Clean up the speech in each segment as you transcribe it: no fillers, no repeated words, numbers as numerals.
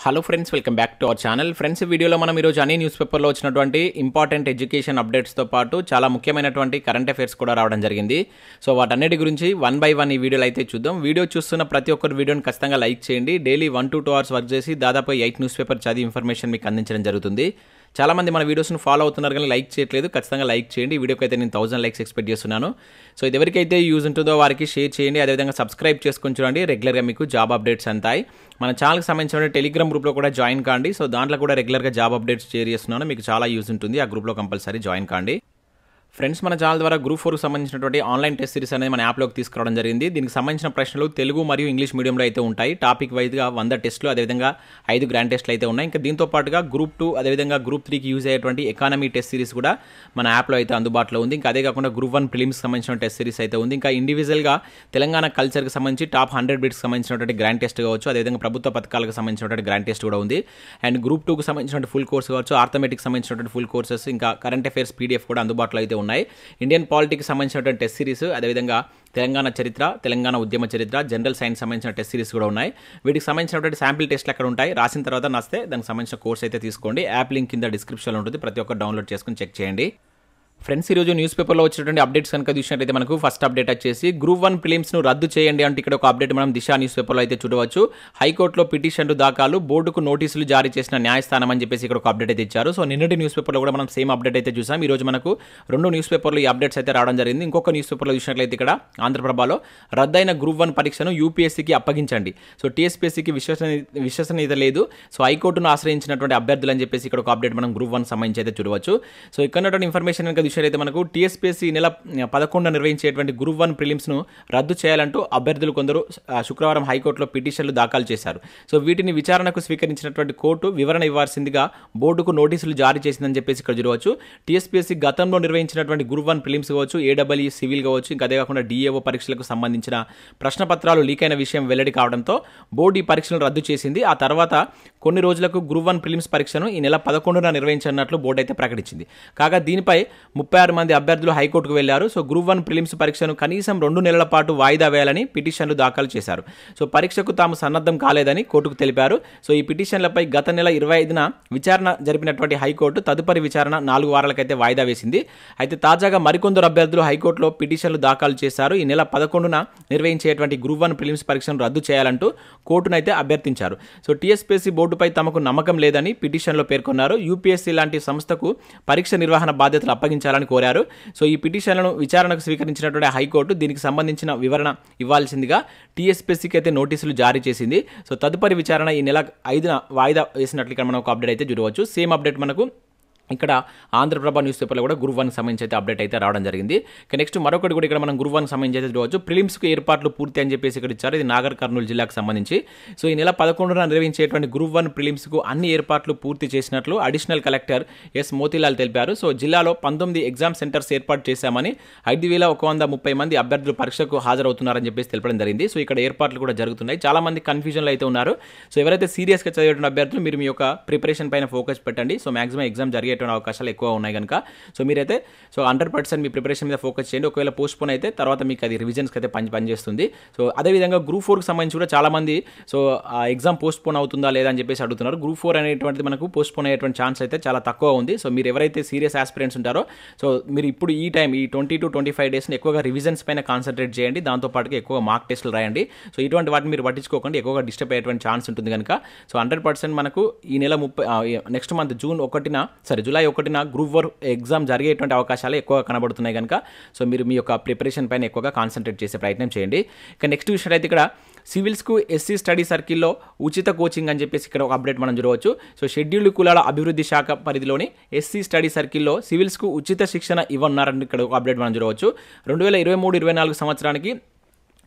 Hello friends, welcome back to our channel. Friends, ఈ వీడియోలో మనం ఈరోజు అన్ని న్యూస్ పేపర్లో వచ్చినటువంటి ఇంపార్టెంట్ ఎడ్యుకేషన్ అప్డేట్స్తో పాటు చాలా ముఖ్యమైనటువంటి కరెంట్ అఫైర్స్ కూడా రావడం జరిగింది. సో వాటన్నిటి గురించి వన్ బై వన్ ఈ వీడియోలో అయితే చూద్దాం. వీడియో చూస్తున్న ప్రతి ఒక్కరు వీడియోని ఖచ్చితంగా లైక్ చేయండి. డైలీ 1 to 2 hours వర్క్ చేసి దాదాపు 8 న్యూస్ పేపర్ చదివి ఇన్ఫర్మేషన్ మీకు అందించడం జరుగుతుంది. చాలామంది మన వీడియోస్ని ఫాలో అవుతున్నారు కానీ లైక్ చేయట్లేదు. ఖచ్చితంగా లైక్ చేయండి. ఈ వీడియోకి అయితే నేను 1000 లైక్స్ ఎక్స్పెక్ట్ చేస్తున్నాను. సో ఇది ఎవరికైతే యూజ్ ఉంటుందో వారికి షేర్ చేయండి. అదేవిధంగా సబ్స్క్రైబ్ చేసుకొని చూడండి. రెగ్యులర్గా మీకు జాబ్ అప్డేట్స్ అంతాయి. మన ఛానల్కి సంబంధించిన టెలిగ్రామ్ గ్రూప్లో కూడా జాయిన్ కాండి. సో దాంట్లో కూడా రెగ్యులర్గా జాబ్ అప్డేట్స్ షేర్ చేస్తున్నాను. మీకు చాలా యూజ్ ఉంటుంది. ఆ గ్రూప్లో కంపల్సరీ జాయిన్ కాండి. ఫ్రెండ్స్, మన ఛానల్ ద్వారా గ్రూప్ 4కి సంబంధించినటువంటి ఆన్లైన్ టెస్ట్ సిరీస్ అనేది మన యాప్లోకి తీసుకురావడం జరిగింది. దీనికి సంబంధించిన ప్రశ్నలు తెలుగు మరియు ఇంగ్లీష్ మీడియంలో అయితే ఉంటాయి. టాపిక్ వైజ్గా 100 టెస్టులు, అదేవిధంగా 5 గ్రాండ్ టెస్టులు అయితే ఉన్నాయి. ఇంకా దీంతో పాటుగా గ్రూప్ 2 అదేవిధంగా గ్రూప్ 3కి యూజ్ అయ్యేటువంటి ఎకానమీ టెస్ట్ సిరీస్ కూడా మన యాప్లో అయితే అందుబాటులో ఉంది. ఇంకా అదే కాకుండా గ్రూప్ 1 ప్రిలిమ్స్కి సంబంధించిన టెస్ట్ సిరీస్ అయితే ఉంది. ఇంకా ఇండివిజువల్గా తెలంగాణ కల్చర్కి సంబంధించి టాప్ 100 బిట్స్కి సంబంధించినటువంటి గ్రాండ్ టెస్ట్ కావచ్చు, అదేవిధంగా ప్రభుత్వ పథకాలకు సంబంధించినటువంటి గ్రాండ్ టెస్ట్ కూడా ఉంది. అండ్ గ్రూప్ 2కి సంబంధించిన ఫుల్ కోర్స్ కావచ్చు, ఆర్థమెటిక్కి సంబంధించినటువంటి ఫుల్ కోర్సెస్, ఇంకా కరెంట్ అఫైర్స్ పీడిఎఫ్ కూడా అందుబాటులో అయితే ఉన్నాయి. ఇండియన్ పాలిటిక్స్ సంబంధించినటువంటి టెస్ట్ సిరీస్, అదేవిధంగా తెలంగాణ చరిత్ర, తెలంగాణ ఉద్యమ చరిత్ర, జనరల్ సైన్స్ సంబంధించిన టెస్ట్ సిరీస్ కూడా ఉన్నాయి. వీటికి సంబంధించినటువంటి శాంపిల్ టెస్ట్లు అక్కడ ఉంటాయి. రాసిన తర్వాత నచ్చితే దానికి సంబంధించిన కోర్స్ అయితే తీసుకోండి. యాప్ లింక్ కింద డిస్క్రిప్షన్లో ఉంటుంది. ప్రతి ఒక్కరు డౌన్లోడ్ చేసుకుని చెక్ చేయండి. ఫ్రెండ్స్, ఈరోజు న్యూస్ పేపర్లో వచ్చినటువంటి అప్డేట్స్ కనుక చూసినట్టయితే మనకు ఫస్ట్ అప్డేట్ వచ్చేసి గ్రూప్ 1 ప్రిలిమ్స్ను రద్దు చేయండి అంటే ఇక్కడ ఒక అప్డేట్ మనం దిశ న్యూస్ పేపర్లో అయితే చూడవచ్చు. హైకోర్టులో పిటిషన్లు దాఖలు, బోర్డుకు నోటీసులు జారీ చేసిన న్యాయస్థానం అని చెప్పేసి ఇక్కడ ఒక అప్డేట్ అయితే ఇచ్చారు. సో నిన్నటి న్యూస్ పేపర్లో కూడా మనం సేమ్ అప్డేట్ అయితే చూసాం. ఈ రోజు మనకు 2 న్యూస్ పేపర్లు ఈ అప్డేట్స్ అయితే రావడం జరిగింది. ఇంకొక న్యూస్ పేపర్లో చూసినట్లయితే ఇక్కడ ఆంధ్రప్రభలో రద్దయిన గ్రూప్ 1 పరీక్షను యూపీఎస్సీకి అప్పగించండి. సో టీఎస్పీఎస్సీకి విశ్వసనీయత లేదు. సో హైకోర్టును ఆశ్రయించినటువంటి అభ్యర్థులు అని చెప్పేసి ఇక్కడ ఒక అప్డేట్ మనం గ్రూప్ 1 సంబంధించి అయితే చూడవచ్చు. సో ఇక్కడ ఇన్ఫర్మేషన్ కనుక చూసినట్లయితే మనకు TSPSC నెల 11 నిర్వహించేటువంటి గ్రూప్ 1 ప్రిలిమ్స్ను రద్దు చేయాలంటూ అభ్యర్థులు కొందరు శుక్రవారం హైకోర్టులో పిటిషన్లు దాఖలు చేశారు. సో వీటిని విచారణకు స్వీకరించినటువంటి కోర్టు వివరణ ఇవ్వాల్సిందిగా బోర్డుకు నోటీసులు జారీ చేసిందని చెప్పేసి ఇక్కడ చూడవచ్చు. TSPSC గతంలో నిర్వహించినటువంటి గ్రూప్ 1 ప్రిలిమ్స్ కావచ్చు, AEE సివిల్ కావచ్చు, ఇంకా అదే కాకుండా DAO పరీక్షలకు సంబంధించిన ప్రశ్నపత్రాలు లీక్ అయిన విషయం వెల్లడి కావడంతో బోర్డు ఈ పరీక్షలను రద్దు చేసింది. ఆ తర్వాత కొన్ని రోజులకు గ్రూప్ 1 ప్రిలిమ్స్ పరీక్షను ఈ నెల 11న నిర్వహించనున్నట్లు బోర్డు అయితే ప్రకటించింది. కాగా దీనిపై 36 మంది అభ్యర్థులు హైకోర్టుకు వెళ్లారు. సో గ్రూప్ 1 ప్రిలిమ్స్ పరీక్షను కనీసం 2 నెలల పాటు వాయిదా వేయాలని పిటిషన్లు దాఖలు చేశారు. సో పరీక్షకు తాము సన్నద్ధం కాలేదని కోర్టుకు తెలిపారు. సో ఈ పిటిషన్లపై గత నెల 25న విచారణ జరిపినటువంటి హైకోర్టు తదుపరి విచారణ 4 వారాలకైతే వాయిదా వేసింది. అయితే తాజాగా మరికొందరు అభ్యర్థులు హైకోర్టులో పిటిషన్లు దాఖలు చేశారు. ఈ నెల 11న నిర్వహించేటువంటి గ్రూప్ 1 ప్రిలిమ్స్ పరీక్షను రద్దు చేయాలంటూ కోర్టునైతే అభ్యర్థించారు. సో TSPSC బోర్డుపై తమకు నమ్మకం లేదని పిటిషన్లో పేర్కొన్నారు. యూపీఎస్సీ లాంటి సంస్థకు పరీక్ష నిర్వహణ బాధ్యతలు అప్పగించాలని కోరారు. సో ఈ పిటిషన్లను విచారణకు స్వీకరించినటువంటి హైకోర్టు దీనికి సంబంధించిన వివరణ ఇవ్వాల్సిందిగా TSPSCకి అయితే నోటీసులు జారీ చేసింది. సో తదుపరి విచారణ ఈ నెల 5న వాయిదా వేసినట్లు ఇక్కడ మనం ఒక అప్డేట్ అయితే చూడవచ్చు. సేమ్ అప్డేట్ మనకు ఇక్కడ ఆంధ్రప్రభ న్యూస్ పేపర్లో కూడా గ్రూప్ 1 సంబంధించి అయితే అప్డేట్ అయితే రావడం జరిగింది. నెక్స్ట్ మరొకటి కూడా ఇక్కడ మనం గ్రూప్ 1 సంబంధించి అయితే చూడవచ్చు. ప్రిలిమ్స్కు ఏర్పాట్లు పూర్తి అని చెప్పేసి ఇక్కడ ఇచ్చారు. ఇది నాగర్ కర్నూలు జిల్లాకు సంబంధించి. సో ఈ నెల 11న నిర్వహించేటువంటి గ్రూప్ 1 ప్రిలిమ్స్కు అన్ని ఏర్పాట్లు పూర్తి చేసినట్లు అడిషనల్ కలెక్టర్ ఎస్ మోతీలాల్ తెలిపారు. సో జిల్లాలో 19 ఎగ్జామ్ సెంటర్స్ ఏర్పాటు చేశామని, 5130 మంది అభ్యర్థులు పరీక్షకు హాజరవుతున్నారని చెప్పేసి తెలపడం జరిగింది. సో ఇక్కడ ఏర్పాట్లు కూడా జరుగుతున్నాయి. చాలా మంది కన్ఫ్యూజన్లో అయితే ఉన్నారు. సో ఎవరైతే సీరియస్గా చదివేటువంటి అభ్యర్థులు మీరు మీ యొక్క ప్రిపరేషన్ పైన ఫోకస్ పెట్టండి. సో మాక్సిమం ఎగ్జామ్ జరిగే అవకాశాలు ఎక్కువ ఉన్నాయి కనుక సో మీరైతే 100% మీ ప్రిపరేషన్ మీద ఫోకస్ చేయండి. ఒకవేళ పోస్ట్పోన్ అయితే తర్వాత మీకు అది రివిజన్స్కి అయితే పనిచేస్తుంది. సో అదేవిధంగా గ్రూప్ 4కి సంబంధించి కూడా చాలామంది సో ఆ ఎగ్జామ్ పోస్ట్పోన్ అవుతుందా లేదా అని చెప్పేసి అడుగుతున్నారు. గ్రూప్ 4 అనేటువంటిది మనకు పోస్ట్పోన్ అయ్యేటువంటి ఛాన్స్ అయితే చాలా తక్కువ ఉంది. సో మీరు ఎవరైతే సీరియస్ ఆస్పిరెంట్స్ ఉంటారో సో మీరు ఇప్పుడు ఈ 20 to 25 డేస్ని ఎక్కువగా రివిజన్స్ పైన కాన్సన్ట్రేట్ చేయండి. దాంతోపాటుగా ఎక్కువ మార్క్ టెస్టులు రాయండి. సో ఇటువంటి వాటిని మీరు పట్టించుకోకండి. ఎక్కువగా డిస్టర్బ్ అయ్యేటువంటి ఛాన్స్ ఉంటుంది కనుక సో 100% మనకు ఈ నెల నెక్స్ట్ మంత్ జూలై 1న గ్రూప్ 4 ఎగ్జామ్ జరిగేటువంటి అవకాశాలు ఎక్కువగా కనబడుతున్నాయి కనుక సో మీరు మీ యొక్క ప్రిపరేషన్ పైన ఎక్కువగా కాన్సన్ట్రేట్ చేసే ప్రయత్నం చేయండి. ఇక నెక్స్ట్ విషయం అయితే ఇక్కడ సివిల్స్కు SC స్టడీ సర్కిల్లో ఉచిత కోచింగ్ అని చెప్పేసి ఇక్కడ ఒక అప్డేట్ మనం చూడవచ్చు. సో షెడ్యూల్డ్ కులాల అభివృద్ధి శాఖ పరిధిలోని SC స్టడీ సర్కిల్లో సివిల్స్కు ఉచిత శిక్షణ ఇవ్వన్నారని ఇక్కడ ఒక అప్డేట్ మనం చూడవచ్చు. 2023-24 సంవత్సరానికి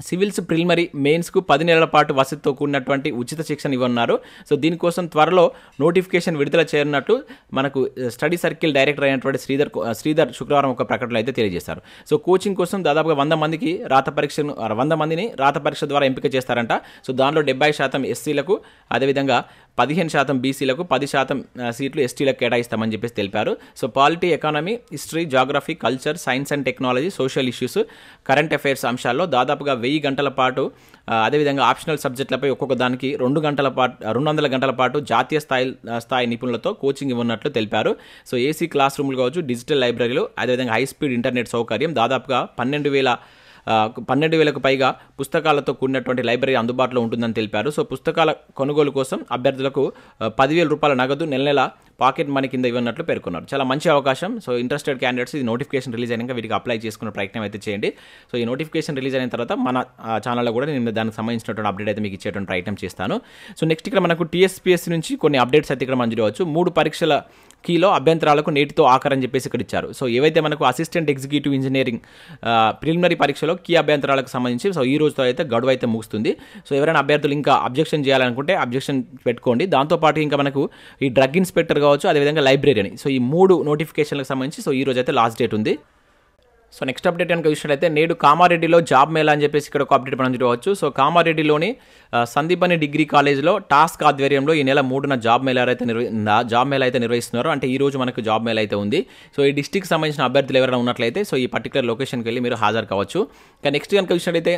సివిల్స్ ప్రిలిమరీ మెయిన్స్కు 10 నెలల పాటు వసతితో కూడినటువంటి ఉచిత శిక్షణ ఇవ్వన్నారు. సో దీనికోసం త్వరలో నోటిఫికేషన్ విడుదల చేయనున్నట్టు మనకు స్టడీ సర్కిల్ డైరెక్టర్ అయినటువంటి శ్రీధర్ శుక్రవారం ఒక ప్రకటనలో అయితే తెలియజేశారు. సో కోచింగ్ కోసం దాదాపుగా 100 మందిని రాత పరీక్ష ద్వారా ఎంపిక చేస్తారంట. సో దానిలో 70% SCలకు, అదేవిధంగా 15% బీసీలకు, 10% సీట్లు ఎస్టీలకు కేటాయిస్తామని చెప్పేసి తెలిపారు. So polity, economy, history, geography, culture, science and technology, social issues, current affairs అంశాల్లో దాదాపుగా 1000 గంటల పాటు, అదేవిధంగా ఆప్షనల్ సబ్జెక్టులపై ఒక్కొక్క దానికి 200 గంటల పాటు జాతీయ స్థాయి నిపుణులతో కోచింగ్ ఇవ్వనున్నట్లు తెలిపారు. సో ఏసీ క్లాస్ రూమ్లు కావచ్చు, డిజిటల్ లైబ్రరీలు, అదేవిధంగా హై స్పీడ్ ఇంటర్నెట్ సౌకర్యం, దాదాపుగా 12,000కు పైగా పుస్తకాలతో కూడినటువంటి లైబ్రరీ అందుబాటులో ఉంటుందని తెలిపారు. సో పుస్తకాల కొనుగోలు కోసం అభ్యర్థులకు 10,000 రూపాయల నగదు నెల పాకెట్ మనీ కింద ఇవ్వనున్నట్లు పేర్కొన్నారు. చాలా మంచి అవకాశం. సో ఇంట్రెస్టెడ్ క్యాండిడేట్స్ ఇది నోటిఫికేషన్ రిలీజ్ అయినాక వీటికి అప్లై చేసుకునే ప్రయత్నం అయితే చేయండి. సో ఈ నోటిఫికేషన్ రిలీజ్ అయిన తర్వాత మన ఛానల్లో కూడా నేను దానికి సంబంధించినటువంటి అప్డేట్ అయితే మీకు ఇచ్చేటువంటి ప్రయత్నం చేస్తాను. సో నెక్స్ట్ ఇక్కడ మనకు TSPSC నుంచి కొన్ని అప్డేట్స్ అయితే ఇక్కడ మంజూరు అవ్వచ్చు. 3 పరీక్షల కీలో అభ్యంతరాలకు నేటితో ఆఖరని చెప్పేసి ఇక్కడ ఇచ్చారు. సో ఏవైతే మనకు అసిస్టెంట్ ఎగ్జిక్యూటివ్ ఇంజనీరింగ్ ప్రిలిమినరీ పరీక్షలో కీ అభ్యంతరాలకు సంబంధించి సో ఈ రోజుతో అయితే గడువు అయితే ముగుస్తుంది. సో ఎవరైనా అభ్యర్థులు ఇంకా అబ్జెక్షన్ చేయాలనుకుంటే అబ్జెక్షన్ పెట్టుకోండి. దాంతోపాటు ఇంకా మనకు ఈ డ్రగ్ ఇన్స్పెక్టర్ కావచ్చు, అదేవిధంగా లైబ్రరీని, సో ఈ 3 నోటిఫికేషన్లకు సంబంధించి సో ఈ రోజు అయితే లాస్ట్ డేట్ ఉంది. సో నెక్స్ట్ అప్డేట్ కనుక చూసినట్లయితే నేడు కామారెడ్డిలో జాబ్ మేళా అని చెప్పేసి ఇక్కడ ఒక అప్డేట్ మనం చూడవచ్చు. సో కామారెడ్డిలోని సందీపని డిగ్రీ కాలేజ్లో టాస్క్ ఆధ్వర్యంలో ఈ నెల 3న జాబ్ మేళా అయితే నిర్వహిస్తున్నారు. అంటే ఈ రోజు మనకు జాబ్ మేళా అయితే ఉంది. సో ఈ డిస్టిక్ సంబంధించిన అభ్యర్థులు ఎవరైనా ఉన్నట్లయితే సో ఈ పర్టికులర్ లొకేషన్కి వెళ్ళి మీరు హాజరు కావచ్చు. ఇంకా నెక్స్ట్ కనుక చూసినట్లయితే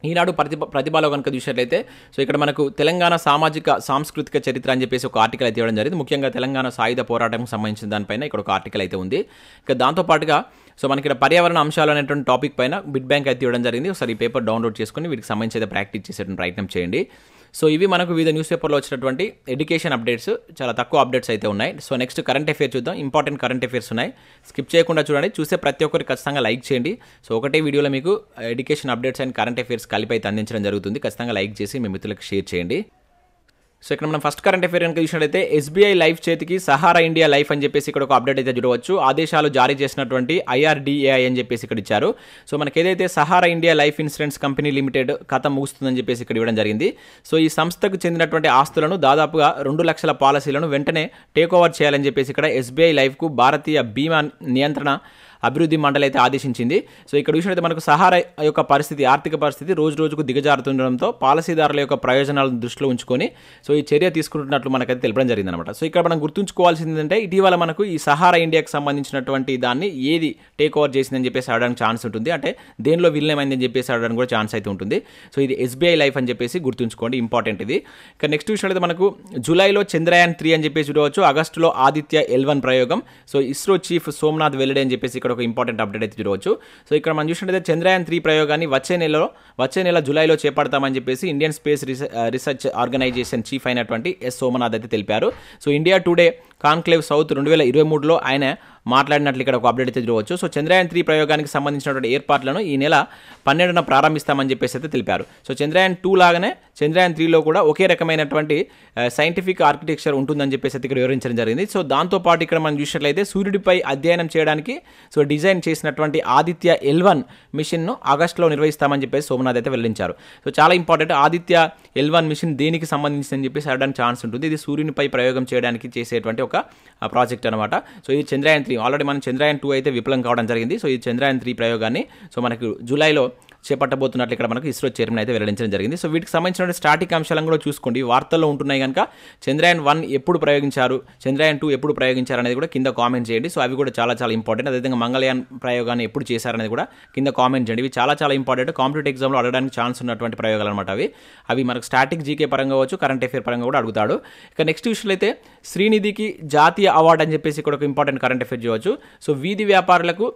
ఈనాడు ప్రతిభలో కనుక చూసినట్లయితే సో ఇక్కడ మనకు తెలంగాణ సామాజిక సాంస్కృతిక చరిత్ర అని చెప్పేసి ఒక ఆర్టికల్ అయితే ఇవ్వడం జరిగింది. ముఖ్యంగా తెలంగాణ సాయుధ పోరాటంకి సంబంధించిన దానిపైన ఇక్కడ ఒక ఆర్టికల్ అయితే ఉంది. ఇక దాంతోపాటుగా సో మనకి ఇక్కడ పర్యావరణ అంశాలు అనేటువంటి టాపిక్ పైన బిడ్ బ్యాంక్ అయితే ఇవ్వడం జరిగింది. ఒకసారి ఈ పేపర్ డౌన్లోడ్ చేసుకుని వీటికి సంబంధించి అయితే ప్రాక్టీస్ చేసేటువంటి ప్రయత్నం చేయండి. సో ఇవి మనకు వివిధ న్యూస్ పేపర్లో వచ్చినటువంటి ఎడ్యుకేషన్ అప్డేట్స్. చాలా తక్కువ అప్డేట్స్ అయితే ఉన్నాయి. సో నెక్స్ట్ కరెంట్ అఫైర్స్ చూద్దాం. ఇంపార్టెంట్ కరెంట్ అఫైర్స్ ఉన్నాయి, స్కిప్ చేయకుండా చూడండి. చూసే ప్రతి ఒక్కరికి ఖచ్చితంగా లైక్ చేయండి. సో ఒకటే వీడియోలో మీకు education updates and current affairs కలిపి అయితే అందించడం జరుగుతుంది. ఖచ్చితంగా లైక్ చేసి మీ మిత్రులకు షేర్ చేయండి. సో ఇక్కడ మనం ఫస్ట్ కరెంట్ అఫైర్ కనుక చూసినట్లయితే SBI లైఫ్ చేతికి సహారా ఇండియా లైఫ్ అని చెప్పేసి ఇక్కడ ఒక అప్డేట్ అయితే చూడవచ్చు. ఆదేశాలు జారీ చేసినటువంటి IRDAI అని చెప్పేసి ఇక్కడ ఇచ్చారు. సో మనకి ఏదైతే Sahara India life insurance company limited కథ ముగుస్తుందని చెప్పేసి ఇక్కడ ఇవ్వడం జరిగింది. సో ఈ సంస్థకు చెందినటువంటి ఆస్తులను దాదాపుగా 2 లక్షల పాలసీలను వెంటనే టేక్ ఓవర్ చేయాలని చెప్పేసి ఇక్కడ SBI లైఫ్కు భారతీయ బీమా నియంత్రణ అభివృద్ధి మండలి అయితే ఆదేశించింది. సో ఇక్కడ చూసినట్లయితే మనకు సహారా యొక్క పరిస్థితి, ఆర్థిక పరిస్థితి రోజు రోజుకు దిగజారుతుండడంతో పాలసీదారుల యొక్క ప్రయోజనాలను దృష్టిలో ఉంచుకొని సో ఈ చర్య తీసుకుంటున్నట్లు మనకైతే తెలపడం జరిగింది అనమాట. సో ఇక్కడ మనం గుర్తుంచుకోవాల్సింది ఏంటంటే ఇటీవల మనకు ఈ సహారా ఇండియాకి సంబంధించినటువంటి దాన్ని ఏది టేక్ ఓవర్ చేసిందని చెప్పేసి అడగడానికి ఛాన్స్ ఉంటుంది. అంటే దేనిలో విలీనమైందని చెప్పేసి అడగడానికి కూడా ఛాన్స్ అయితే ఉంటుంది. సో ఇది SBI లైఫ్ అని చెప్పేసి గుర్తుంచుకోండి, ఇంపార్టెంట్ ఇది. ఇక నెక్స్ట్ చూసినట్లయితే మనకు జూలైలో చంద్రయాన్ 3 అని చెప్పేసి చూడవచ్చు. ఆగస్టులో ఆదిత్య L1 ప్రయోగం. సో ఇస్రో చీఫ్ సోమనాథ్ వెల్లడి అని చెప్పేసి ఒక ఇంపార్టెంట్ అప్డేట్ అయితే చూడవచ్చు. సో ఇక్కడ మనం చూసినట్లయితే చంద్రయాన్ 3 ప్రయోగాన్ని వచ్చే నెల జూలైలో చేపడతామని చెప్పేసి Indian space research organisation chief అయినటువంటి సోమనాథ్ అయితే తెలిపారు. So India Today Conclave South 2023లో ఆయన మాట్లాడినట్లు ఇక్కడ ఒక అప్డేట్ అయితే చూడవచ్చు. సో చంద్రయాన్ 3 ప్రయోగానికి సంబంధించినటువంటి ఏర్పాట్లను ఈ నెల 12న ప్రారంభిస్తామని చెప్పేసి అయితే తెలిపారు. సో చంద్రయాన్ 2 లాగానే చంద్రయాన్ 3లో కూడా ఒకే రకమైనటువంటి సైంటిఫిక్ ఆర్కిటెక్చర్ ఉంటుందని చెప్పేసి అయితే ఇక్కడ వివరించడం జరిగింది. సో దాంతోపాటు ఇక్కడ మనం చూసినట్లయితే సూర్యుడిపై అధ్యయనం చేయడానికి సో డిజైన్ చేసినటువంటి ఆదిత్య L1 మిషన్ను ఆగస్టులో నిర్వహిస్తామని చెప్పేసి సోమనాథ్ అయితే వెల్లడించారు. సో చాలా ఇంపార్టెంట్, ఆదిత్య L1 మిషన్ దేనికి సంబంధించి అని చెప్పేసి అడగడానికి ఛాన్స్ ఉంటుంది. ఇది సూర్యునిపై ప్రయోగం చేయడానికి చేసేటువంటి ఒక ప్రాజెక్ట్ అనమాట. సో ఇది చంద్రయాన్ 3. ఆల్రెడీ మనం చంద్రయాన్ 2 అయితే విఫలం కావడం జరిగింది. సో ఈ చంద్రయాన్ 3 ప్రయోగాన్ని సో మనకు జూలైలో చేపట్టబోతున్నట్లు ఇక్కడ మనకు ఇస్రో చైర్మన్ అయితే వెల్లడించడం జరిగింది. సో వీటికి సంబంధించిన స్టాటిక్ అంశాలను కూడా చూసుకోండి. వార్తల్లో ఉంటున్నాయి కనుక చంద్రయాన్ 1 ఎప్పుడు ప్రయోగించారు, చంద్రయాన్ 2 ఎప్పుడు ప్రయోగించారు అనేది కూడా కింద కామెంట్ చేయండి. సో అవి కూడా చాలా చాలా ఇంపార్టెంట్. అదేవిధంగా మంగళయాన్ ప్రయోగాన్ని ఎప్పుడు చేశారనేది కూడా కింద కామెంట్ చేయండి. ఇవి చాలా చాలా ఇంపార్టెంట్. కాంపిటేటివ్ ఎగ్జామ్లో అడగడానికి ఛాన్స్ ఉన్నటువంటి ప్రయోగాలు అనమాట. అవి మనకు స్టాటిక్ జీకే పరంగా అవ్వచ్చు, కరెంట్ అఫేర్ పరంగా కూడా అడుగుతాడు. ఇక నెక్స్ట్ విషయంలో అయితే శ్రీనిధికి జాతీయ అవార్డు అని చెప్పేసి ఇక్కడ ఒక ఇంపార్టెంట్ కరెంట్ అఫేర్ చేయవచ్చు. సో వీధి వ్యాపారులకు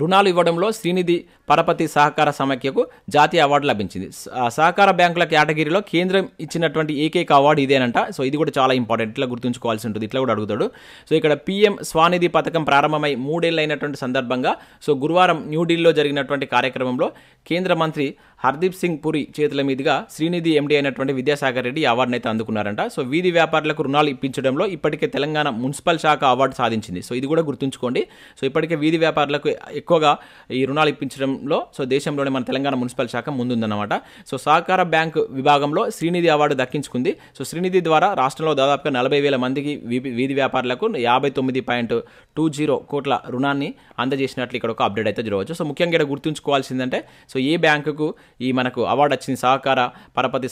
రుణాలు ఇవ్వడంలో శ్రీనిధి పరపతి సహకార సమాఖ్యకు జాతీయ అవార్డు లభించింది. సహకార బ్యాంకుల కేటగిరీలో కేంద్రం ఇచ్చినటువంటి ఏకైక అవార్డు ఇదేనంట. సో ఇది కూడా చాలా ఇంపార్టెంట్, ఇట్లా గుర్తుంచుకోవాల్సి ఉంటుంది. ఇట్లా కూడా అడుగుతాడు. సో ఇక్కడ PM స్వానిధి పథకం ప్రారంభమై 3 ఏళ్ళు అయినటువంటి సందర్భంగా సో గురువారం న్యూఢిల్లీలో జరిగినటువంటి కార్యక్రమంలో కేంద్ర మంత్రి హర్దీప్ సింగ్ పురి చేతుల మీదుగా శ్రీనిధి MD అయినటువంటి విద్యాసాగర్ రెడ్డి అవార్డును అయితే అందుకున్నారంట. సో వీధి వ్యాపారులకు రుణాలు ఇప్పించడంలో ఇప్పటికే తెలంగాణ మున్సిపల్ శాఖ అవార్డు సాధించింది. సో ఇది కూడా గుర్తుంచుకోండి. సో ఇప్పటికే వీధి వ్యాపారులకు ఎక్కువగా ఈ రుణాలు ఇప్పించడం విభాగంలో సో దేశంలోనే మన తెలంగాణ మున్సిపల్ శాఖ ముందుందన్నమాట. సో సహకార బ్యాంక్ విభాగంలో శ్రీనిధి అవార్డు దక్కించుకుంది. సో శ్రీనిధి ద్వారా రాష్ట్రంలో దాదాపుగా 40,000 మందికి వీధి వ్యాపారులకు 59.20 కోట్ల రుణాన్ని అందజేసినట్లు ఇక్కడ ఒక అప్డేట్ అయితే చూడవచ్చు. సో ముఖ్యంగా ఇక్కడ గుర్తుంచుకోవాల్సిందంటే సో ఏ బ్యాంకుకు ఈ మనకు అవార్డు వచ్చింది, సహకార పరపతి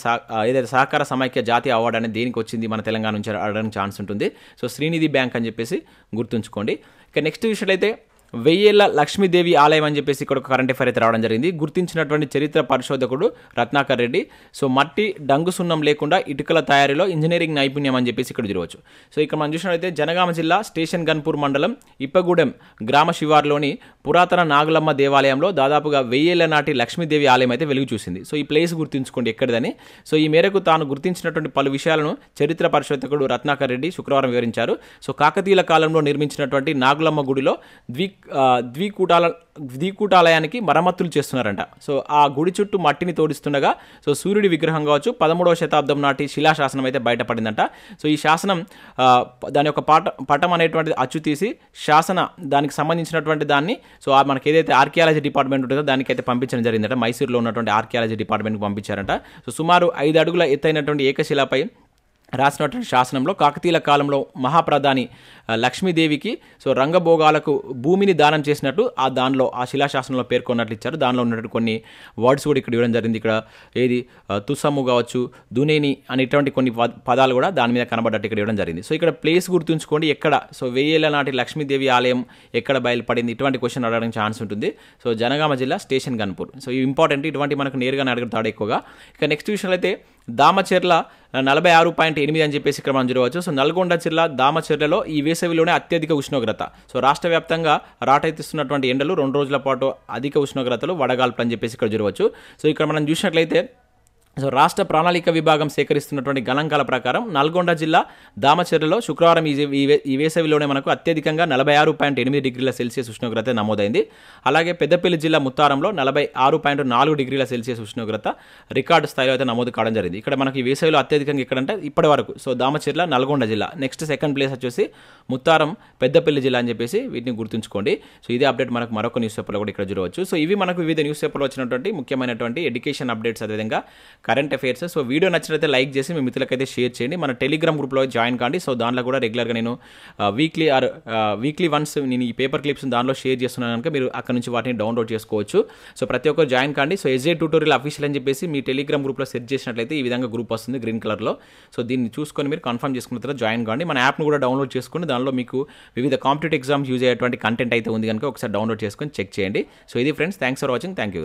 ఏదైతే సహకార సమైక్య జాతీయ అవార్డు అనేది దేనికి వచ్చింది మన తెలంగాణ నుంచి అడగడానికి ఛాన్స్ ఉంటుంది. సో శ్రీనిధి బ్యాంక్ అని చెప్పేసి గుర్తుంచుకోండి. ఇక నెక్స్ట్ విషయం అయితే 1000 లక్ష్మీదేవి ఆలయం అని చెప్పేసి ఇక్కడ ఒక కరెంట్ అఫైర్ అయితే రావడం జరిగింది. గుర్తించినటువంటి చరిత్ర పరిశోధకుడు రత్నాకర్ రెడ్డి. సో మట్టి డంగు సున్నం లేకుండా ఇటుకల తయారీలో ఇంజనీరింగ్ నైపుణ్యం అని చెప్పేసి ఇక్కడ చూడవచ్చు. సో ఇక్కడ మనం చూసినట్లయితే జనగామ జిల్లా స్టేషన్ గన్పూర్ మండలం ఇప్పగూడెం గ్రామ శివార్లోని పురాతన నాగులమ్మ దేవాలయంలో దాదాపుగా 1000 నాటి లక్ష్మీదేవి ఆలయం అయితే వెలుగు చూసింది. సో ఈ ప్లేస్ గుర్తుంచుకోండి ఎక్కడిదని. సో ఈ మేరకు తాను గుర్తించినటువంటి పలు విషయాలను చరిత్ర పరిశోధకుడు రత్నాకర్ రెడ్డి శుక్రవారం వివరించారు. సో కాకతీయుల కాలంలో నిర్మించినటువంటి నాగులమ్మ గుడిలో ద్వికూటాలయానికి మరమ్మతులు చేస్తున్నారంట. సో ఆ గుడి చుట్టూ మట్టిని తోడిస్తుండగా సో సూర్యుడి విగ్రహం కావచ్చు 11వ శతాబ్దం నాటి శిలాశాసనం అయితే బయటపడిందంట. సో ఈ శాసనం దాని యొక్క పటం అనేటువంటిది అచ్చు తీసి దానికి సంబంధించినటువంటి దాన్ని సో మనకి ఏదైతే ఆర్కియాలజీ డిపార్ట్మెంట్ ఉంటుందో దానికైతే పంపించడం జరిగిందట. మైసూరులో ఉన్నటువంటి ఆర్కియాలజీ డిపార్ట్మెంట్కి పంపించారంట. సో సుమారు 5 అడుగుల ఎత్తైనటువంటి ఏకశిలపై రాసినటువంటి శాసనంలో కాకతీయుల కాలంలో మహాప్రధాని లక్ష్మీదేవికి సో రంగభోగాలకు భూమిని దానం చేసినట్టు ఆ శిలాశాసనంలో పేర్కొన్నట్లు ఇచ్చారు. దానిలో ఉన్నటువంటి కొన్ని వర్డ్స్ కూడా ఇక్కడ ఇవ్వడం జరిగింది. ఇక్కడ ఏది తుసము కావచ్చు, దునేని అనేటువంటి కొన్ని పదాలు కూడా దాని మీద కనబడ్డట్టు ఇక్కడ ఇవ్వడం జరిగింది. సో ఇక్కడ ప్లేస్ గుర్తుంచుకోండి ఎక్కడ. సో 1000 నాటి లక్ష్మీదేవి ఆలయం ఎక్కడ బయలుపడింది, ఇటువంటి క్వశ్చన్ అడగడానికి ఛాన్స్ ఉంటుంది. సో జనగామ జిల్లా స్టేషన్ గన్పూర్. సో ఇవి ఇంపార్టెంట్, ఇటువంటి మనకు నేరుగానే అడుగుతాడు ఎక్కువగా. ఇక నెక్స్ట్ విషయంలో అయితే దామచెర్ల 46.8 అని చెప్పేసి ఇక్కడ మనం చూడవచ్చు. సో నల్గొండ జిల్లా దామచెర్లలో ఈ వేసవిలోనే అత్యధిక ఉష్ణోగ్రత. సో రాష్ట్ర వ్యాప్తంగా రాటెత్తిస్తున్నటువంటి ఎండలు 2 రోజుల పాటు అధిక ఉష్ణోగ్రతలు వడగాల్పులు అని చెప్పేసి ఇక్కడ చూడవచ్చు. సో ఇక్కడ మనం చూసినట్లయితే సో రాష్ట్ర ప్రణాళిక విభాగం సేకరిస్తున్నటువంటి గణాంకాల ప్రకారం నల్గొండ జిల్లా దామచెర్లలో శుక్రవారం ఈ వేసవిలోనే మనకు అత్యధికంగా 46.8 డిగ్రీల సెల్సియస్ ఉష్ణోగ్రత నమోదైంది. అలాగే పెద్దపల్లి జిల్లా ముత్తారంలో 46.4 డిగ్రీల సెల్సియస్ ఉష్ణోగ్రత రికార్డు స్థాయిలో అయితే నమోదు కావడం జరిగింది. ఇక్కడ మనకి ఈ వేసవిలో అత్యధికంగా ఇక్కడంటే ఇప్పటి వరకు సో దామచెర్ల, నల్గొండ జిల్లా, నెక్స్ట్ సెకండ్ ప్లేస్ వచ్చేసి ముత్తారం, పెద్దపల్లి జిల్లా అని చెప్పేసి వీటిని గుర్తుంచుకోండి. సో ఇదే అప్డేట్ మనకు మరొక న్యూస్ పేపర్లో కూడా ఇక్కడ చూడవచ్చు. సో ఇవి మనకు వివిధ న్యూస్ పేపర్లో వచ్చినటువంటి ముఖ్యమైనటువంటి ఎడ్యుకేషన్ అప్డేట్స్, అదేవిధంగా కరెంట్ అఫైర్స్. సో వీడియో నచ్చినట్లయితే లైక్ చేసి మీ మిత్రులకైతే షేర్ చేయండి. మన టెలిగ్రామ్ గ్రూప్లో జాయిన్ కాండి. సో దాంట్లో కూడా రెగ్యులర్గా నేను వీక్లీ వన్స్ నేను ఈ పేపర్ క్లిప్స్ దానిలో షేర్ చేస్తున్నాను కనుక మీరు అక్కడ నుంచి వాటిని డౌన్లోడ్ చేసుకోవచ్చు. సో ప్రతి ఒక్కరు జాయిన్ కాండి. సో SJTutorial అఫీషియల్ అని చెప్పేసి మీ టెలిగ్రామ్ గ్రూప్లో సెర్చ్ చేసినట్లయితే ఈ విధంగా గ్రూప్ వస్తుంది గ్రీన్ కలర్లో. సో దీన్ని చూసుకొని మీరు కన్ఫర్మ్ చేసుకున్న తర్వాత జాయిన్ కాండి. మన యాప్ను కూడా డౌన్లోడ్ చేసుకుని దానిలో మీకు వివిధ కాంపిటేటివ్ ఎగ్జామ్స్ యూజ్ అయ్యేటువంటి కంటెంట్ అయితే ఉంది కనుక ఒకసారి డౌన్లోడ్ చేసుకొని చెక్ చేయండి. సో ఇది friends, thanks for watching. Thank you.